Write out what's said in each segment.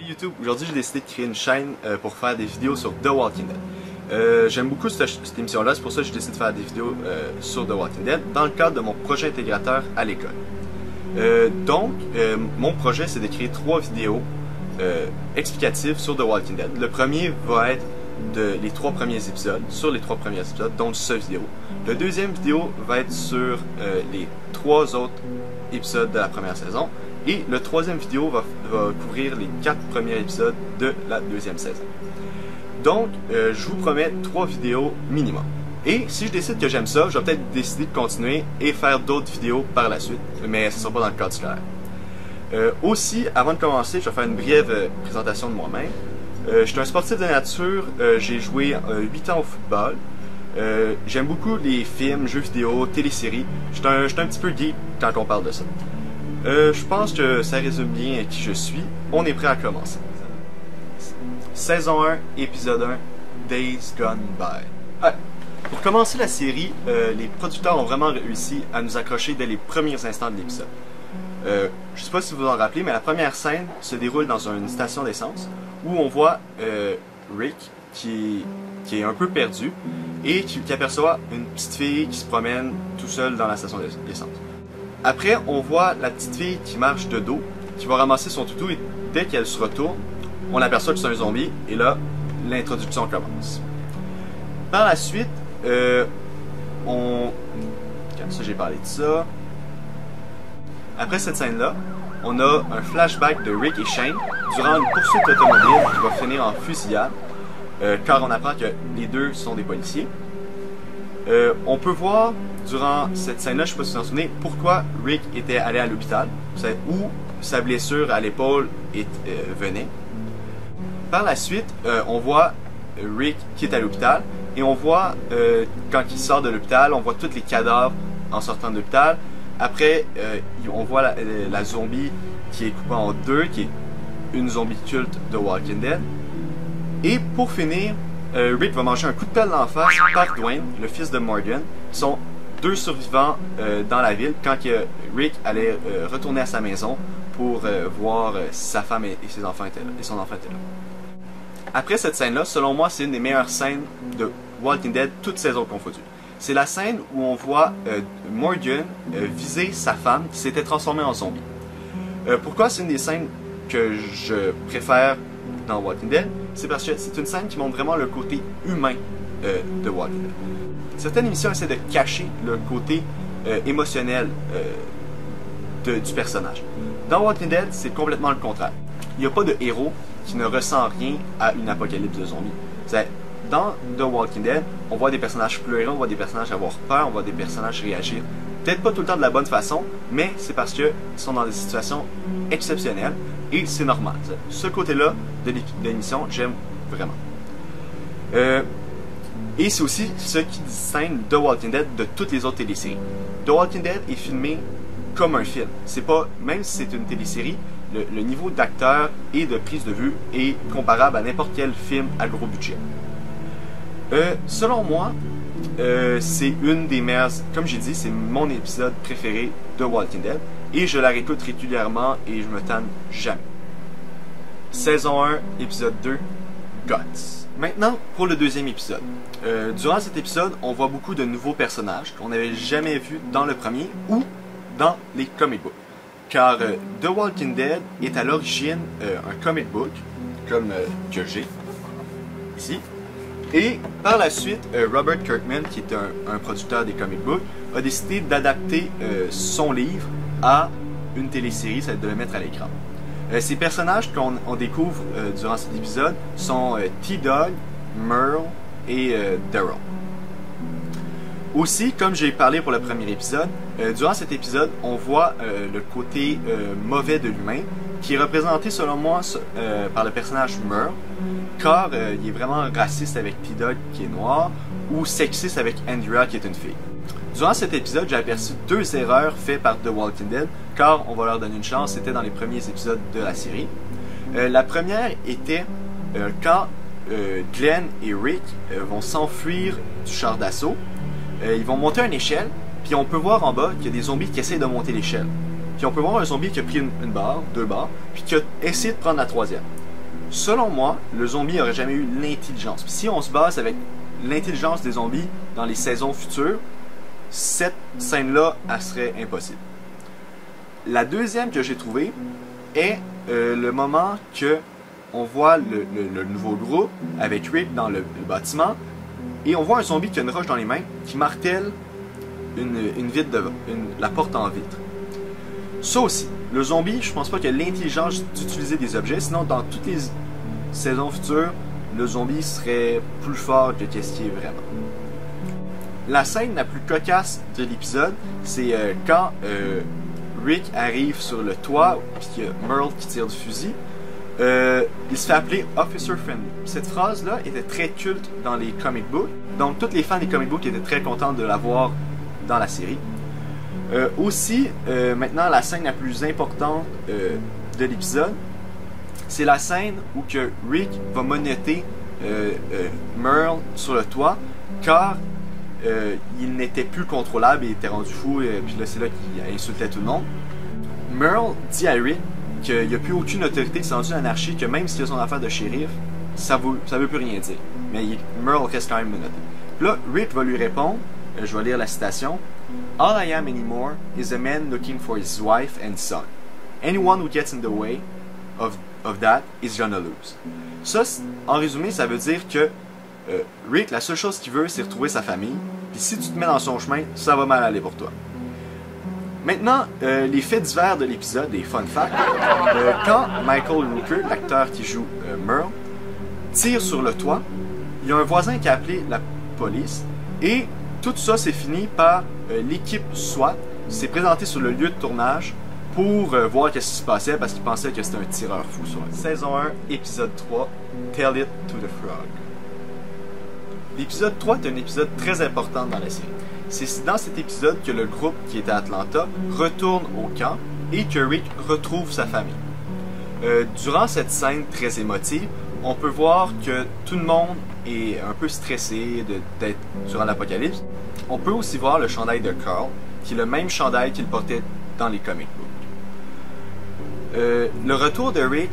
Salut YouTube, aujourd'hui j'ai décidé de créer une chaîne pour faire des vidéos sur The Walking Dead. J'aime beaucoup cette émission-là, c'est pour ça que j'ai décidé de faire des vidéos sur The Walking Dead dans le cadre de mon projet intégrateur à l'école. Mon projet c'est de créer 3 vidéos explicatives sur The Walking Dead. Le premier va être les 3 premiers épisodes, sur les 3 premiers épisodes, donc cette vidéo. Le deuxième vidéo va être sur les 3 autres épisodes de la première saison. Et le troisième vidéo va couvrir les 4 premiers épisodes de la deuxième saison. Donc, je vous promets 3 vidéos minimum. Et si je décide que j'aime ça, je vais peut-être décider de continuer et faire d'autres vidéos par la suite. Mais ce ne sera pas dans le cadre scolaire. Aussi, avant de commencer, je vais faire une brève présentation de moi-même. Je suis un sportif de nature, j'ai joué 8 ans au football. J'aime beaucoup les films, jeux vidéo, téléséries. Je suis un petit peu geek quand on parle de ça. Je pense que ça résume bien qui je suis. On est prêt à commencer. Saison 1, épisode 1, Days Gone By. Pour commencer la série, les producteurs ont vraiment réussi à nous accrocher dès les premiers instants de l'épisode. Je sais pas si vous vous en rappelez, mais la première scène se déroule dans une station d'essence où on voit Rick qui est un peu perdu et qui aperçoit une petite fille qui se promène tout seul dans la station d'essence. Après, on voit la petite fille qui marche de dos, qui va ramasser son toutou et dès qu'elle se retourne, on aperçoit que c'est un zombie et là, l'introduction commence. Par la suite, ça j'ai parlé de ça. Après cette scène-là, on a un flashback de Rick et Shane durant une poursuite automobile qui va finir en fusillade, car on apprend que les deux sont des policiers. On peut voir durant cette scène-là, je ne sais pas si vous vous en souvenez, pourquoi Rick était allé à l'hôpital, où sa blessure à l'épaule venait. Par la suite, on voit Rick qui est à l'hôpital, et on voit, quand il sort de l'hôpital, on voit tous les cadavres en sortant de l'hôpital. Après, on voit la zombie qui est coupée en deux, qui est une zombie culte de Walking Dead. Et pour finir, Rick va manger un coup de pelle dans la face par Dwayne, le fils de Morgan, qui sont 2 survivants dans la ville quand Rick allait retourner à sa maison pour voir si sa femme et son enfant étaient là. Après cette scène-là, selon moi, c'est une des meilleures scènes de Walking Dead, toutes saisons confondues. C'est la scène où on voit Morgan viser sa femme qui s'était transformée en zombie. Pourquoi c'est une des scènes que je préfère dans Walking Dead? C'est parce que c'est une scène qui montre vraiment le côté humain de Walking Dead. Certaines émissions essaient de cacher le côté émotionnel du personnage. Dans Walking Dead, c'est complètement le contraire. Il n'y a pas de héros qui ne ressent rien à une apocalypse de zombies. Dans The Walking Dead, on voit des personnages pleurer, on voit des personnages avoir peur, on voit des personnages réagir. Peut-être pas tout le temps de la bonne façon, mais c'est parce qu'ils sont dans des situations exceptionnelles et c'est normal. Ce côté-là de l'émission, j'aime vraiment. Et c'est aussi ce qui distingue The Walking Dead de toutes les autres téléséries. The Walking Dead est filmé comme un film. C'est pas, même si c'est une télésérie, le niveau d'acteur et de prise de vue est comparable à n'importe quel film à gros budget. Selon moi, c'est une des meilleures, comme j'ai dit, c'est mon épisode préféré de Walking Dead et je la réécoute régulièrement et je me tanne jamais. Saison 1, épisode 2, Guts. Maintenant, pour le deuxième épisode. Durant cet épisode, on voit beaucoup de nouveaux personnages qu'on n'avait jamais vus dans le premier ou dans les comic books. Car The Walking Dead est à l'origine un comic book, comme que j'ai ici. Et par la suite, Robert Kirkman, qui est un producteur des comic books, a décidé d'adapter son livre à une télésérie, ça de le mettre à l'écran. Ces personnages qu'on découvre durant cet épisode sont T-Dog, Merle et Daryl. Aussi, comme j'ai parlé pour le premier épisode, durant cet épisode, on voit le côté mauvais de l'humain, qui est représenté selon moi par le personnage Merle, car il est vraiment raciste avec T-Dog qui est noir, ou sexiste avec Andrea qui est une fille. Durant cet épisode, j'ai aperçu 2 erreurs faites par The Walking Dead, car on va leur donner une chance, c'était dans les premiers épisodes de la série. La première était quand Glenn et Rick vont s'enfuir du char d'assaut, ils vont monter une échelle, puis on peut voir en bas qu'il y a des zombies qui essaient de monter l'échelle. Puis on peut voir un zombie qui a pris une barre, 2 barres, puis qui a essayé de prendre la 3e. Selon moi, le zombie n'aurait jamais eu l'intelligence. Si on se base avec l'intelligence des zombies dans les saisons futures, cette scène-là, elle serait impossible. La deuxième que j'ai trouvée est le moment que on voit le nouveau groupe avec Rick dans le bâtiment et on voit un zombie qui a une roche dans les mains qui martèle la porte en vitre. Ça aussi, le zombie, je pense pas qu'il a l'intelligence d'utiliser des objets, sinon dans toutes les saisons futures, le zombie serait plus fort que qu'est-ce qu'il est vraiment. La scène la plus cocasse de l'épisode, c'est quand Rick arrive sur le toit, puis qu'il y a Merle qui tire du fusil. Il se fait appeler Officer Friendly. Cette phrase-là était très culte dans les comic books, donc tous les fans des comic books étaient très contents de la voir dans la série. Aussi, maintenant, la scène la plus importante de l'épisode, c'est la scène où que Rick va monoter Merle sur le toit, car il n'était plus contrôlable, il était rendu fou, puis là c'est là qu'il insultait tout le monde. Merle dit à Rick qu'il n'y a plus aucune autorité, c'est rendu une anarchie, que même s'il y a son affaire de shérif, ça veut plus rien dire. Mais Merle reste quand même menotté. Puis là, Rick va lui répondre, je vais lire la citation: All I am anymore is a man looking for his wife and son. Anyone who gets in the way of that is gonna lose. Ça, en résumé, ça veut dire que Rick, la seule chose qu'il veut, c'est retrouver sa famille. Puis si tu te mets dans son chemin, ça va mal aller pour toi. Maintenant, les faits divers de l'épisode, les fun facts. Quand Michael Rooker, l'acteur qui joue Merle, tire sur le toit, il y a un voisin qui a appelé la police et tout ça s'est fini par l'équipe SWAT s'est présentée sur le lieu de tournage pour voir ce qui se passait parce qu'il pensait que c'était un tireur fou sur la saison 1, épisode 3, Tell It to the Frog. L'épisode 3 est un épisode très important dans la série. C'est dans cet épisode que le groupe qui était à Atlanta retourne au camp et que Rick retrouve sa famille. Durant cette scène très émotive, on peut voir que tout le monde est un peu stressé d'être durant l'apocalypse. On peut aussi voir le chandail de Carl, qui est le même chandail qu'il portait dans les comic books. Le retour de Rick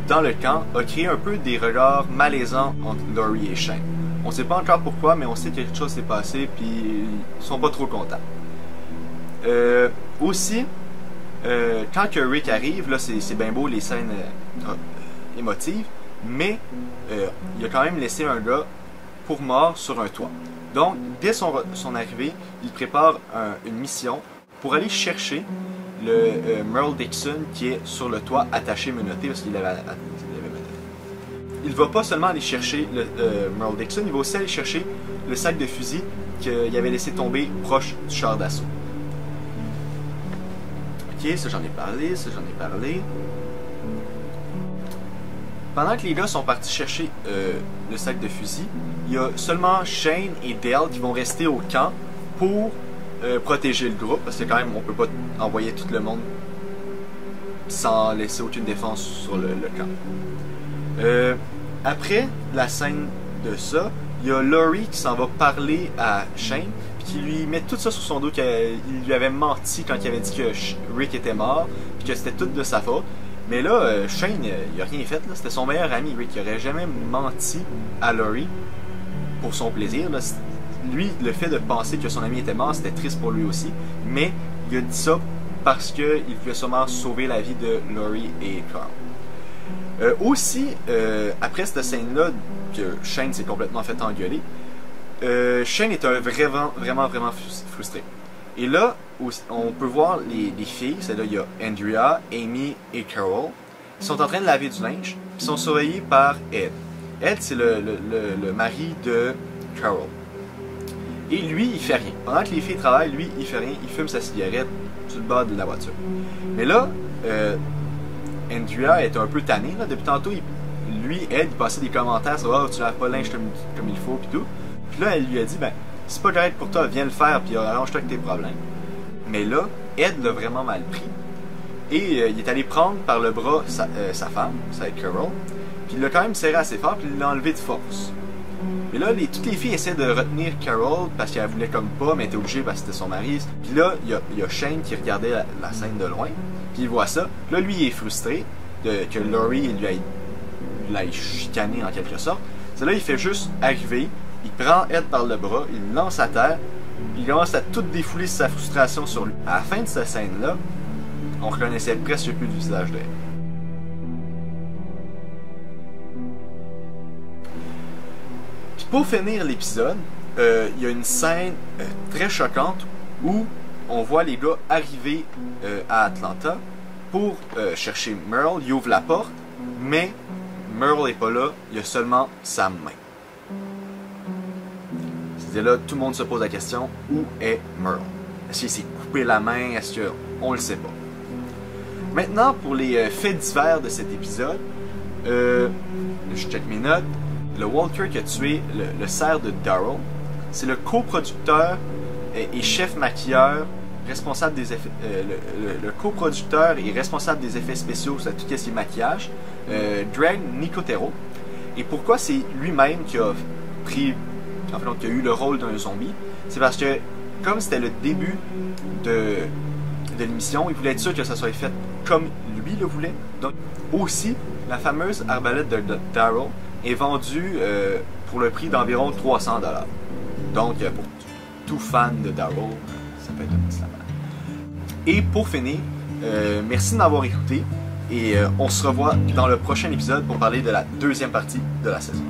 dans le camp a créé un peu des regards malaisants entre Laurie et Shane. On sait pas encore pourquoi, mais on sait que quelque chose s'est passé, puis ils sont pas trop contents. Aussi, quand que Rick arrive, là c'est bien beau les scènes émotives, mais il a quand même laissé un gars pour mort sur un toit. Donc, dès son arrivée, il prépare une mission pour aller chercher le Merle Dixon qui est sur le toit attaché, menotté, parce qu'il avait menotté. Il va pas seulement aller chercher le Merle Dixon, il va aussi aller chercher le sac de fusil qu'il avait laissé tomber proche du char d'assaut. Ok, ça j'en ai parlé. Pendant que les gars sont partis chercher le sac de fusil, il y a seulement Shane et Dale qui vont rester au camp pour protéger le groupe, parce que quand même on peut pas envoyer tout le monde sans laisser aucune défense sur le camp. Après la scène de ça, il y a Laurie qui s'en va parler à Shane, puis qui lui met tout ça sur son dos, qu'il lui avait menti quand il avait dit que Rick était mort, puis que c'était tout de sa faute. Mais là, Shane, il a rien fait, là. C'était son meilleur ami, Rick. Il aurait jamais menti à Laurie pour son plaisir. Là. Lui, le fait de penser que son ami était mort, c'était triste pour lui aussi. Mais il a dit ça parce qu'il voulait sûrement sauver la vie de Laurie et Carl. Aussi, après cette scène-là, que Shane s'est complètement fait engueuler, Shane est vraiment frustré. Et là, on peut voir les filles, c'est-à-dire il y a Andrea, Amy et Carol, qui sont en train de laver du linge, qui sont surveillées par Ed. Ed, c'est le mari de Carol. Et lui, il fait rien. Pendant que les filles travaillent, lui, il fait rien, il fume sa cigarette sur le bas de la voiture. Mais là, Andrea est un peu tannée, là. Depuis tantôt, lui, Ed, il passait des commentaires sur « Oh, tu laves pas le linge comme il faut » pis tout. Puis là, elle lui a dit « Ben, c'est pas correct pour toi, viens le faire, puis arrange-toi avec tes problèmes. » Mais là, Ed l'a vraiment mal pris. Et il est allé prendre par le bras sa femme, ça va être Carol, puis il l'a quand même serré assez fort, puis il l'a enlevé de force. Mais là, toutes les filles essaient de retenir Carol parce qu'elle voulait comme pas, mais elle était obligée parce que c'était son mari. Puis là, il y a Shane qui regardait la scène de loin, puis il voit ça. Puis là, lui, il est frustré que Laurie lui ait l'aille chicaner en quelque sorte. C'est là, il fait juste arriver, il prend Ed par le bras, il le lance à terre, il commence à tout défouler sa frustration sur lui. À la fin de cette scène-là, on reconnaissait presque plus le visage d'Ed. Puis pour finir l'épisode, il y a une scène très choquante où on voit les gars arriver à Atlanta pour chercher Merle. Il ouvre la porte, mais Merle n'est pas là, il y a seulement sa main. C'est là, tout le monde se pose la question, où est Merle? Est-ce qu'il s'est coupé la main? Est-ce que... On le sait pas. Maintenant, pour les faits divers de cet épisode, je check mes notes. Le Walker qui a tué le cerf de Daryl, c'est le coproducteur et chef maquilleur responsable des effets, le coproducteur et responsable des effets spéciaux sur tout ce qui est maquillage, Greg Nicotero. Et pourquoi c'est lui-même qui a pris, en fait, qui a eu le rôle d'un zombie? C'est parce que, comme c'était le début de l'émission, il voulait être sûr que ça soit fait comme lui le voulait. Donc, aussi, la fameuse arbalète de Daryl est vendue pour le prix d'environ 300$. Donc, pour tout fan de Daryl, ça peut être un petit label. Et pour finir, merci de m'avoir écouté et on se revoit dans le prochain épisode pour parler de la deuxième partie de la saison.